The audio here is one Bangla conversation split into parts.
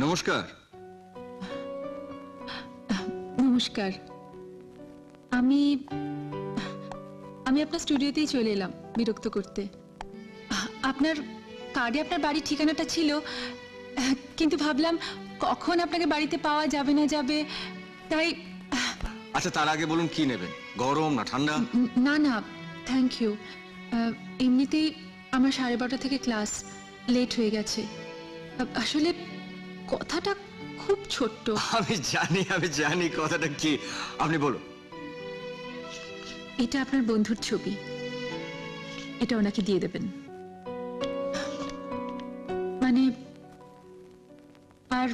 নমস্কার। নমস্কার। আমি আমি আপনার স্টুডিওতেই চলে এলাম বিরক্ত করতে। আপনার কার্ডে আপনার বাড়ির ঠিকানাটা ছিল, কিন্তু ভাবলাম কখন আপনাকে বাড়িতে পাওয়া যাবে না যাবে, তাই। আচ্ছা, তার আগে বলুন কি নেবেন, গরম না ঠান্ডা? না না, থ্যাংক ইউ। এমনিতেই আমার 12:30 থেকে ক্লাস, লেট হয়ে গেছে। আসলে কথাটা খুব ছোট্ট। আমি জানি কথাটা কি, আপনি বলুন। এটা আপনার বন্ধুর ছবি, এটা ওনাকে দিয়ে দেবেন। মানে আর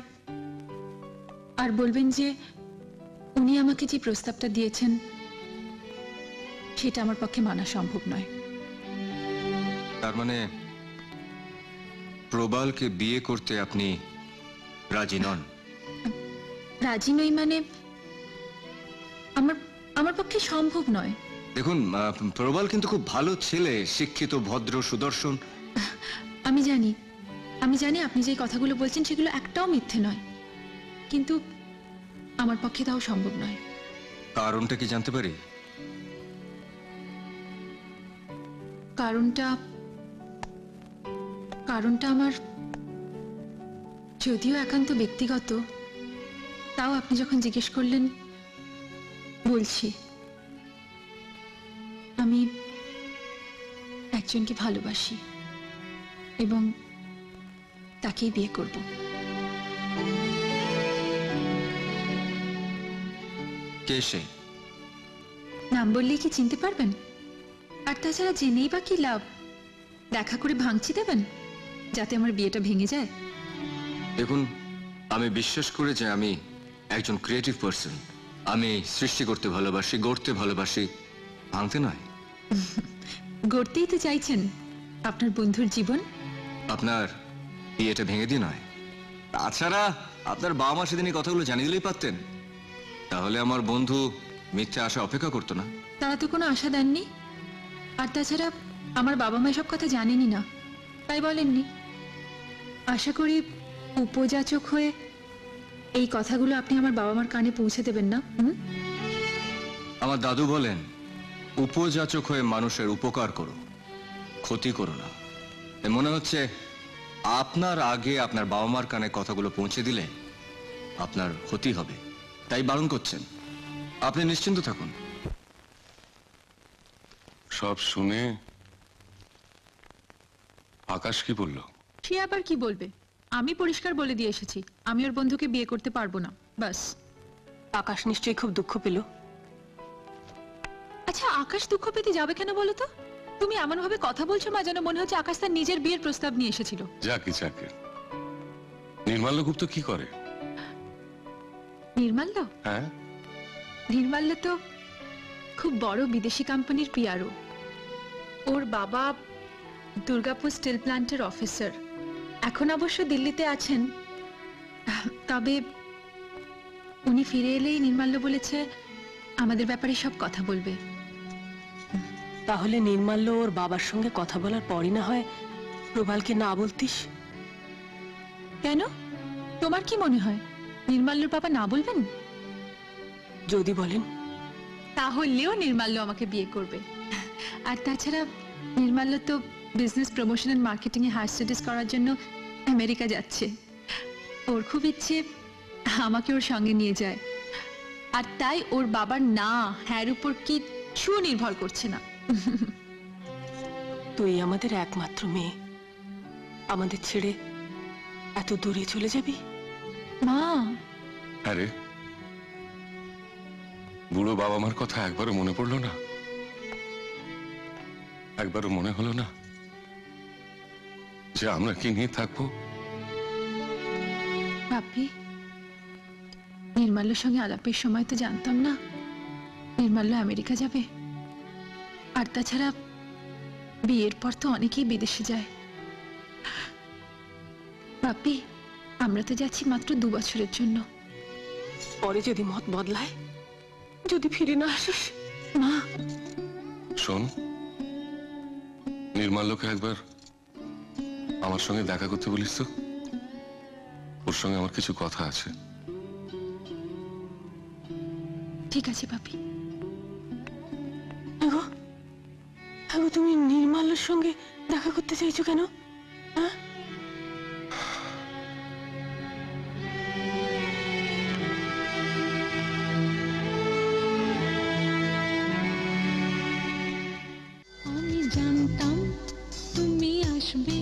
আর বলবেন যে উনি আমাকে যে প্রস্তাবটা দিয়েছেন সেটা আমার পক্ষে মানা সম্ভব নয়। তার মানে প্রবালকে বিয়ে করতে আপনি রাজি নন? রাজি নই মানে আমার আমার পক্ষে সম্ভব নয়। দেখুন, প্রবাল কিন্তু খুব ভালো ছেলে, শিক্ষিত, ভদ্র, সুদর্শন। আমি জানি আপনি যে কথাগুলো বলছেন সেগুলো একটাও মিথ্যে নয়, কিন্তু আমার পক্ষে তাও সম্ভব নয়। কারণটা কি জানতে পারি? কারণটা আমার যদিও একান্ত ব্যক্তিগত, তাও আপনি যখন জিজ্ঞেস করলেন বলছি। আমি একজনকে ভালোবাসি এবং তাকেই বিয়ে করব। কে সে? নাম বললেই কি চিনতে পারবেন? আর তাছাড়া জেনেই বা কি লাভ? দেখা করে ভাঙচি দেবেন যাতে আমার বিয়েটা ভেঙে যায়? দেখুন, আমি বিশ্বাস করি যে আমি একজন ক্রিয়েটিভ পার্সন। আমি সৃষ্টি করতে ভালোবাসি, গড়তে ভালোবাসি, ভাঙতে নয়। গড়তেই তো চাইছেন আপনার বন্ধুর জীবন। আপনার বিয়েটা ভেঙে দিয়ে নয়। তাছাড়া আপনার বাবা মা সেদিন এই কথাগুলো জানিয়ে দিলেই পারতেন, তাহলে আমার বন্ধু মিথ্যে আশা অপেক্ষা করতো না। তারা তো কোনো আশা দেননি। আর তাছাড়া আমার বাবা মা সব কথা জানেনই না, তাই বলেননি। আশা করি উপযাচক হয়ে এই কথাগুলো আপনি আমার বাবা মার কানে পৌঁছে দেবেন না? আমার দাদু বলেন, উপযাচক হয়ে মানুষের উপকার করো, ক্ষতি করো না। মনে হচ্ছে আপনার আগে আপনার বাবা মার কানে কথাগুলো পৌঁছে দিলে আপনার ক্ষতি হবে, তাই বারণ করছেন। আপনি নিশ্চিন্ত থাকুন। সব শুনে আকাশ কি বলল? সে আবার কি বলবে? আমি পরিষ্কার বলে দিয়ে এসেছি আমি ওর বন্ধুকে বিয়ে করতে পারবো না, বাস। আকাশ নিশ্চয়ই খুব দুঃখ পেল। আচ্ছা, আকাশ দুঃখ পেতে যাবে কেন বলো তো? তুমি এমন ভাবে কথা বলছো মা, যেন মনে হচ্ছে আকাশ তার নিজের বিয়ের প্রস্তাব নিয়ে এসেছিল। যাকে নির্মাল্য গুপ্ত কি করে? নির্মাল্য? হ্যাঁ, নির্মাল্য তো খুব বড় বিদেশি কোম্পানির পিআরও। ওর বাবা দুর্গাপুর স্টিল প্ল্যান্টের অফিসার, এখন অবশ্য দিল্লিতে আছেন। তবে উনি ফিরে এলেই নির্মাল্য বলেছে আমাদের ব্যাপারে সব কথা বলবে। তাহলে নির্মাল্য ওর বাবার সঙ্গে কথা বলার পরই না হয় প্রবালকে না বলতিস? কেন? তোমার কি মনে হয় নির্মাল্যর বাবা না বলবেন? যদি বলেন তাহলেও নির্মাল্য আমাকে বিয়ে করবে। আর তাছাড়া নির্মাল্য তো বিজনেস প্রমোশন এন্ড মার্কেটিং এ হায়ার স্টাডিজ করার জন্য আমেরিকা যাচ্ছে। ওর খুব ইচ্ছে আমাকে ওর সঙ্গে নিয়ে যায়, আর তাই ওর বাবার না হ্যার উপর কিচ্ছু নির্ভর করছে না। তুই আমাদের একমাত্র মেয়ে, আমাদের ছেড়ে এত দূরে চলে যাবি? মা, আরে বুড়ো বাবা মার কথা একবারও মনে পড়লো না? একবারও মনে হলো না যে আমরা কি নিয়ে থাকবো? বাপি, নির্মাল্যর সঙ্গে আলাপের সময় তো জানতাম না নির্মাল্য আমেরিকা যাবে। আর তাছাড়া বিয়ের পর তো অনেকেই বিদেশে যায়। বাপি, আমরা তো যাচ্ছি মাত্র 2 বছরের জন্য। পরে যদি মত বদলায়, যদি ফিরে না আসিস? মা, শোন, নির্মাল্যকে একবার আমার সঙ্গে দেখা করতে বলিস তো। ওর তোর সঙ্গে আমার কিছু কথা আছে। ঠিক আছে পাপি। এগো এগো, তুমি নির্মাল্যর সঙ্গে দেখা করতে চাইছো কেন? হ্যাঁ, আমি জানতাম তুমি আসবে।